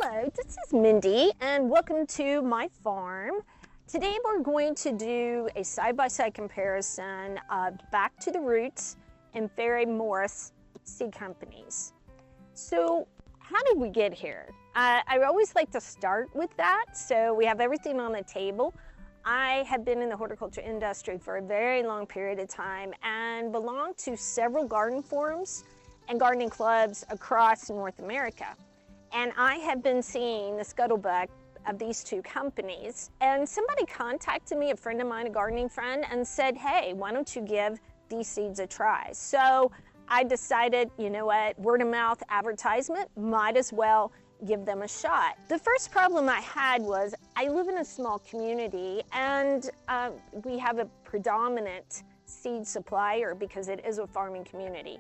Hello, this is Mindy and welcome to my farm. Today we're going to do a side-by-side comparison of Back to the Roots and Ferry Morse seed companies. So how did we get here? I always like to start with that, so we have everything on the table. I have been in the horticulture industry for a very long period of time and belong to several garden forums and gardening clubs across North America. And I have been seeing the scuttlebutt of these two companies. And somebody contacted me, a friend of mine, a gardening friend, and said, hey, why don't you give these seeds a try? So I decided, you know what, word of mouth advertisement, might as well give them a shot. The first problem I had was I live in a small community and we have a predominant seed supplier because it is a farming community.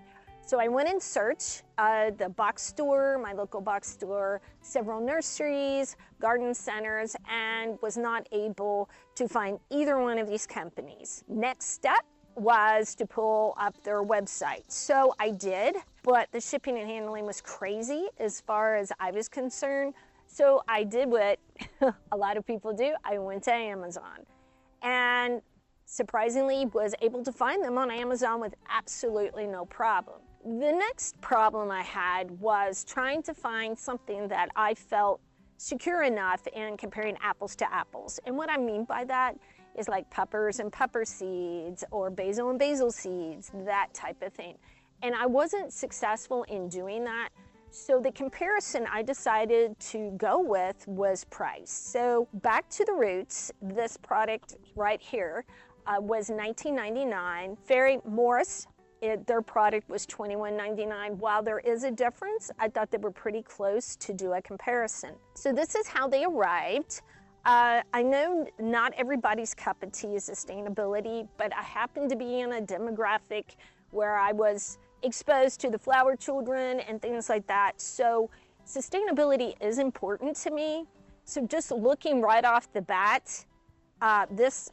So I went in search, the box store, my local box store, several nurseries, garden centers, and was not able to find either one of these companies. Next step was to pull up their website. So I did, but the shipping and handling was crazy as far as I was concerned. So I did what a lot of people do. I went to Amazon and surprisingly was able to find them on Amazon with absolutely no problem. The next problem I had was trying to find something that I felt secure enough in comparing apples to apples. And what I mean by that is like peppers and pepper seeds or basil and basil seeds, that type of thing. And I wasn't successful in doing that. So the comparison I decided to go with was price. So Back to the Roots, this product right here, was $19.99. Ferry Morse, their product was $21.99. While there is a difference, I thought they were pretty close to do a comparison. So this is how they arrived. I know not everybody's cup of tea is sustainability, but I happen to be in a demographic where I was exposed to the flower children and things like that. So sustainability is important to me. So just looking right off the bat, this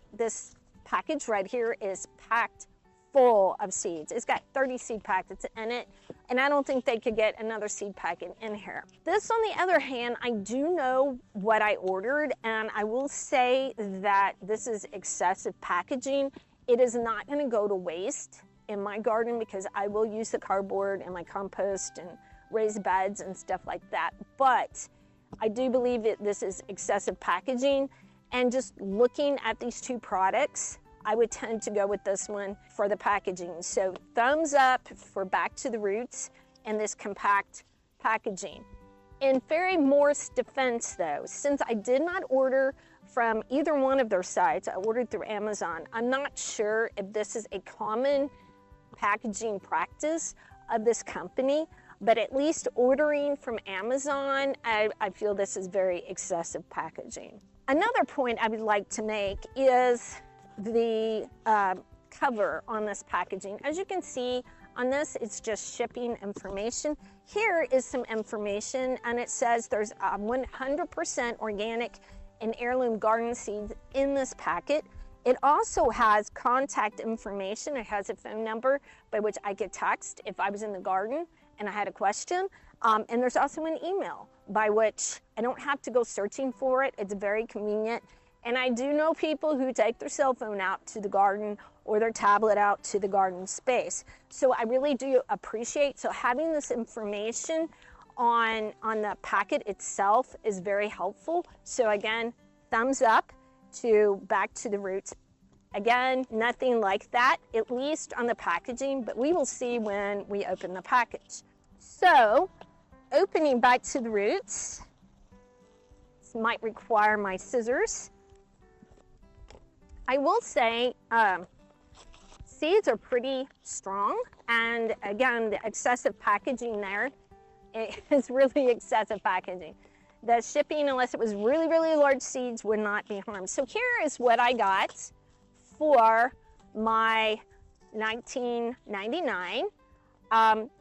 package right here is packed full of seeds. It's got 30 seed packets in it, and I don't think they could get another seed packet in here. This, on the other hand, I do know what I ordered, and I will say that this is excessive packaging. It is not going to go to waste in my garden because I will use the cardboard in my compost and raised beds and stuff like that. But I do believe that this is excessive packaging, and just looking at these two products, I would tend to go with this one for the packaging. So thumbs up for Back to the Roots and this compact packaging. In Ferry Morse defense though, since I did not order from either one of their sites, I ordered through Amazon, I'm not sure if this is a common packaging practice of this company, but at least ordering from Amazon, I feel this is very excessive packaging. Another point I would like to make is the cover on this packaging. As you can see on this, it's just shipping information. Here is some information, and it says there's 100% organic and heirloom garden seeds in this packet. It also has contact information. It has a phone number by which I could text if I was in the garden and I had a question. And there's also an email by which I don't have to go searching for it. It's very convenient. And I do know people who take their cell phone out to the garden or their tablet out to the garden space. So I really do appreciate, so having this information on the packet itself is very helpful. So again, thumbs up to Back to the Roots. Again, nothing like that, at least on the packaging, but we will see when we open the package. So opening Back to the Roots, this might require my scissors. I will say seeds are pretty strong, and again, the excessive packaging there is really excessive packaging. The shipping, unless it was really, really large seeds, would not be harmed. So here is what I got for my $19.99.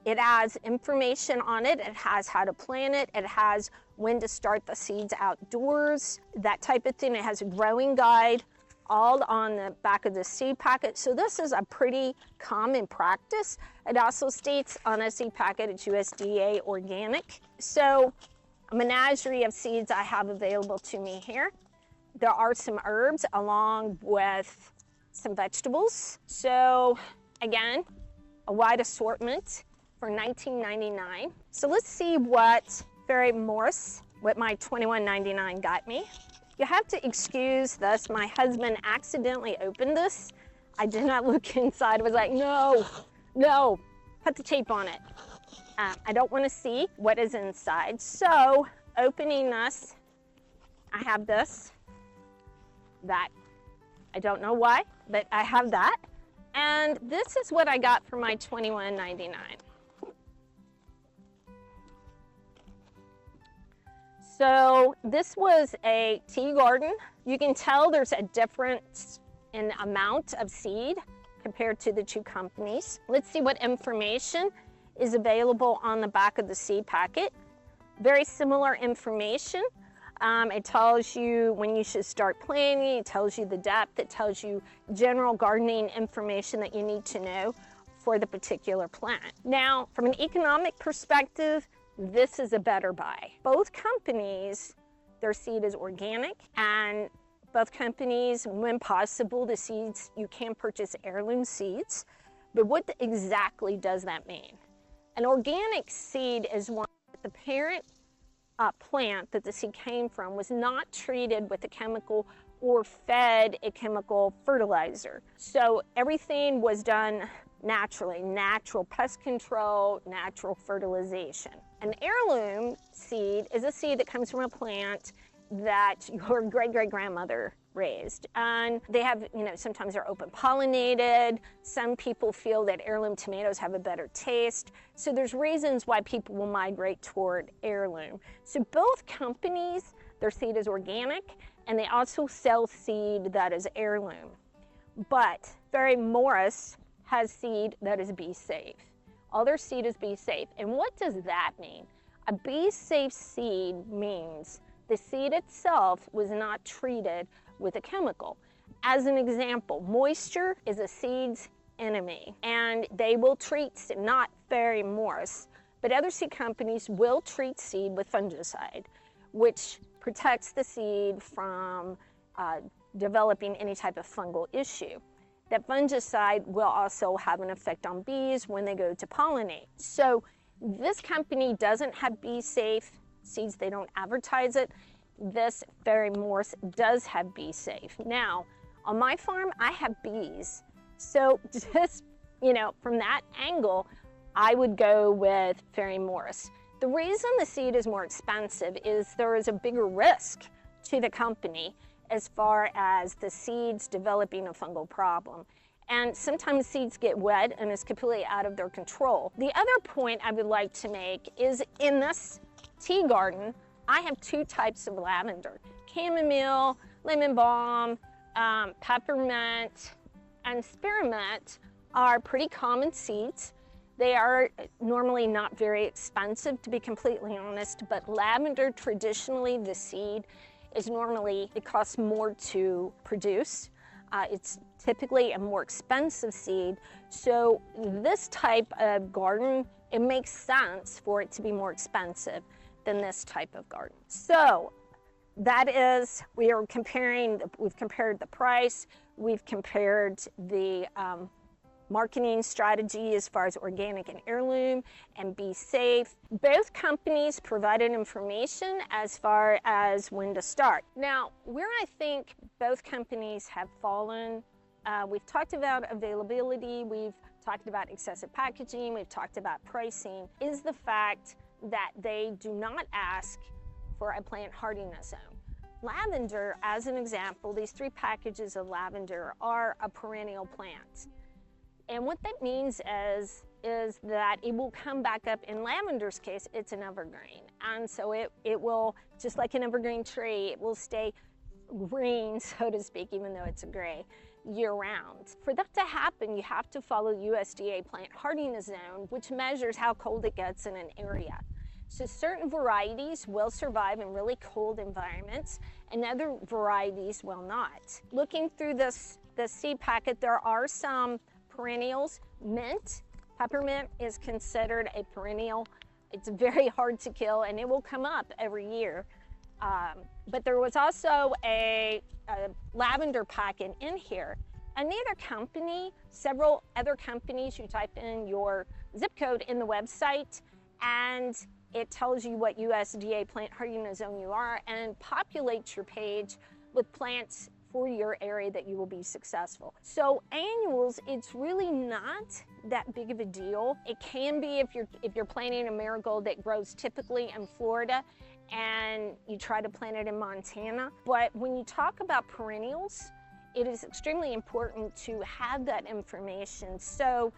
It has information on it. It has how to plant it. It has when to start the seeds outdoors, that type of thing. It has a growing guide, all on the back of the seed packet. So this is a pretty common practice. It also states on a seed packet it's USDA organic. So a menagerie of seeds I have available to me here. There are some herbs along with some vegetables. So again, a wide assortment for $19.99. So let's see what Ferry Morse with my $21.99 got me. You have to excuse this. My husband accidentally opened this. I did not look inside. I was like, no, put the tape on it. I don't want to see what is inside. So opening this, I have this, that. I don't know why, but I have that. And this is what I got for my $21.99. So this was a tea garden. You can tell there's a difference in amount of seed compared to the two companies. Let's see what information is available on the back of the seed packet. Very similar information. It tells you when you should start planting, it tells you the depth, it tells you general gardening information that you need to know for the particular plant. Now, from an economic perspective, this is a better buy. Both companies, their seed is organic, and both companies, when possible, the seeds, you can purchase heirloom seeds. But what exactly does that mean? An organic seed is one that the parent plant that the seed came from was not treated with a chemical or fed a chemical fertilizer. So everything was done naturally, natural pest control, natural fertilization. An heirloom seed is a seed that comes from a plant that your great-great-grandmother raised. And they have, sometimes they're open pollinated. Some people feel that heirloom tomatoes have a better taste. So there's reasons why people will migrate toward heirloom. So both companies, their seed is organic, and they also sell seed that is heirloom. But Ferry Morse has seed that is bee safe. All their seed is bee safe. And what does that mean? A bee safe seed means the seed itself was not treated with a chemical. As an example, moisture is a seed's enemy, and they will treat, not Ferry Morse, but other seed companies will treat seed with fungicide, which protects the seed from developing any type of fungal issue. That fungicide will also have an effect on bees when they go to pollinate. So this company doesn't have bee safe seeds, they don't advertise it. This Ferry Morse does have bee safe. Now, on my farm, I have bees. So just, from that angle, I would go with Ferry Morse. The reason the seed is more expensive is there is a bigger risk to the company as far as the seeds developing a fungal problem. And sometimes seeds get wet and it's completely out of their control. The other point I would like to make is in this tea garden, I have two types of lavender: chamomile, lemon balm, peppermint, and spearmint are pretty common seeds. They are normally not very expensive, to be completely honest, but lavender, traditionally, the seed is normally, it costs more to produce. It's typically a more expensive seed. So this type of garden, it makes sense for it to be more expensive than this type of garden. So that is, we've compared the price, we've compared the marketing strategy as far as organic and heirloom and bee safe. Both companies provided information as far as when to start. Now, where I think both companies have fallen, we've talked about availability, we've talked about excessive packaging, we've talked about pricing, is the fact that they do not ask for a plant hardiness zone. Lavender, as an example, these 3 packages of lavender are a perennial plant. And what that means is that it will come back up. In lavender's case, it's an evergreen. And so it will, just like an evergreen tree, it will stay green, so to speak, even though it's a gray, year-round. For that to happen, you have to follow USDA Plant Hardiness Zone, which measures how cold it gets in an area. So certain varieties will survive in really cold environments, and other varieties will not. Looking through the seed packet, there are some perennials. Mint, peppermint is considered a perennial It's very hard to kill, and it will come up every year. But there was also a lavender packet in here. Another company, several other companies, you type in your zip code in the website, and it tells you what USDA Plant Hardiness Zone you are, and populates your page with plants for your area that you will be successful. So annuals, it's really not that big of a deal. It can be if you're planting a marigold that grows typically in Florida and you try to plant it in Montana. But when you talk about perennials, it is extremely important to have that information. So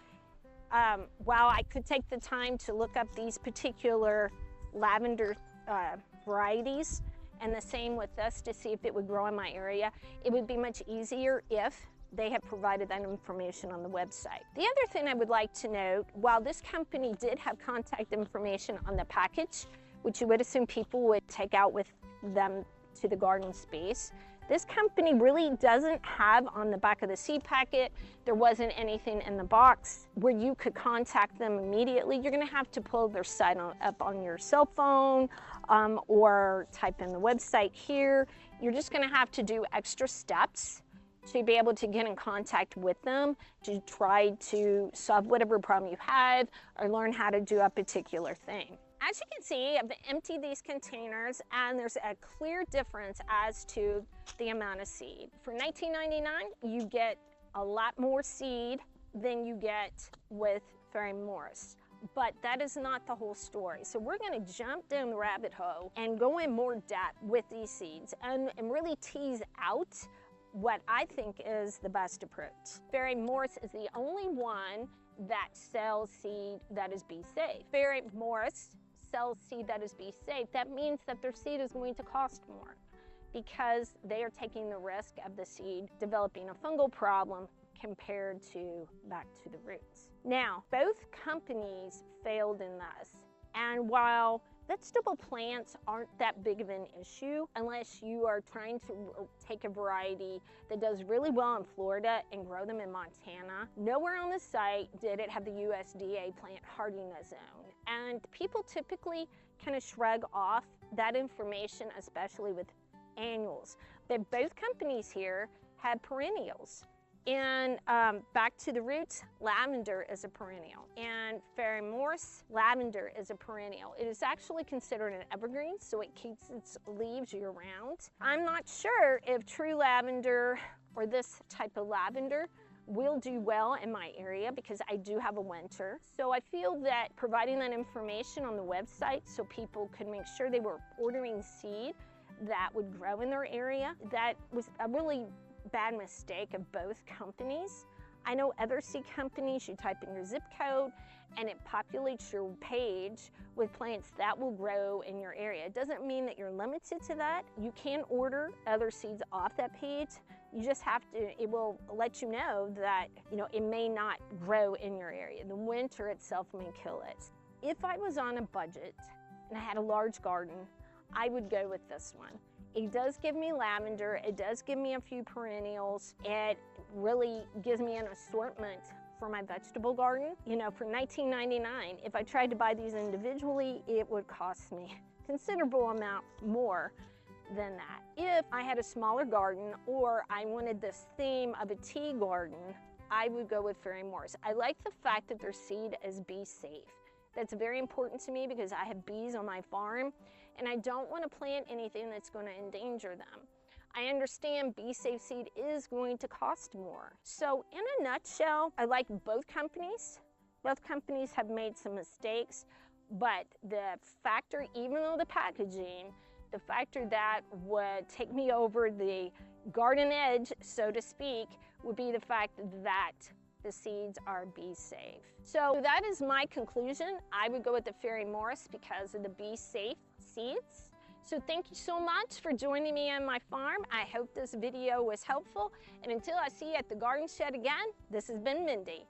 while I could take the time to look up these particular lavender varieties, and the same with this to see if it would grow in my area, it would be much easier if they had provided that information on the website. The other thing I would like to note, while this company did have contact information on the package, which you would assume people would take out with them to the garden space, this company really doesn't have on the back of the seed packet, there wasn't anything in the box where you could contact them immediately. You're gonna have to pull their site up on your cell phone or type in the website here. You're just gonna have to do extra steps to be able to get in contact with them to try to solve whatever problem you have or learn how to do a particular thing. As you can see, I've emptied these containers and there's a clear difference as to the amount of seed. For $19.99, you get a lot more seed than you get with Ferry Morse. But that is not the whole story. So we're gonna jump down the rabbit hole and go in more depth with these seeds and really tease out what I think is the best approach. Ferry Morse is the only one that sells seed that is bee safe. Ferry Morse sells seed that is bee safe. That means that their seed is going to cost more because they are taking the risk of the seed developing a fungal problem compared to back to the roots. Now, both companies failed in this, and while vegetable plants aren't that big of an issue unless you are trying to take a variety that does really well in Florida and grow them in Montana. Nowhere on the site did it have the USDA Plant Hardiness Zone. And people typically kind of shrug off that information, especially with annuals. But both companies here had perennials. And back to the roots, lavender is a perennial. And Ferry Morse, lavender is a perennial. It is actually considered an evergreen, so it keeps its leaves year-round. I'm not sure if true lavender or this type of lavender will do well in my area because I do have a winter. So I feel that providing that information on the website so people could make sure they were ordering seed that would grow in their area, that was a really bad mistake of both companies. I know other seed companies, you type in your zip code and it populates your page with plants that will grow in your area. It doesn't mean that you're limited to that. You can order other seeds off that page. You just have to, it will let you know that, it may not grow in your area. The winter itself may kill it. If I was on a budget and I had a large garden, I would go with this one. It does give me lavender, it does give me a few perennials, it really gives me an assortment for my vegetable garden. For $19.99, if I tried to buy these individually, it would cost me a considerable amount more than that. If I had a smaller garden or I wanted this theme of a tea garden, I would go with Ferry Morse. I like the fact that their seed is bee safe. That's very important to me because I have bees on my farm and I don't want to plant anything that's going to endanger them. I understand bee safe seed is going to cost more. So in a nutshell, I like both companies. Both companies have made some mistakes, but the factor, even though the packaging, the factor that would take me over the garden edge, so to speak, would be the fact that the seeds are bee safe. So that is my conclusion. I would go with the Ferry Morse because of the bee safe seeds. So thank you so much for joining me on my farm. I hope this video was helpful. And until I see you at the garden shed again, this has been Mindy.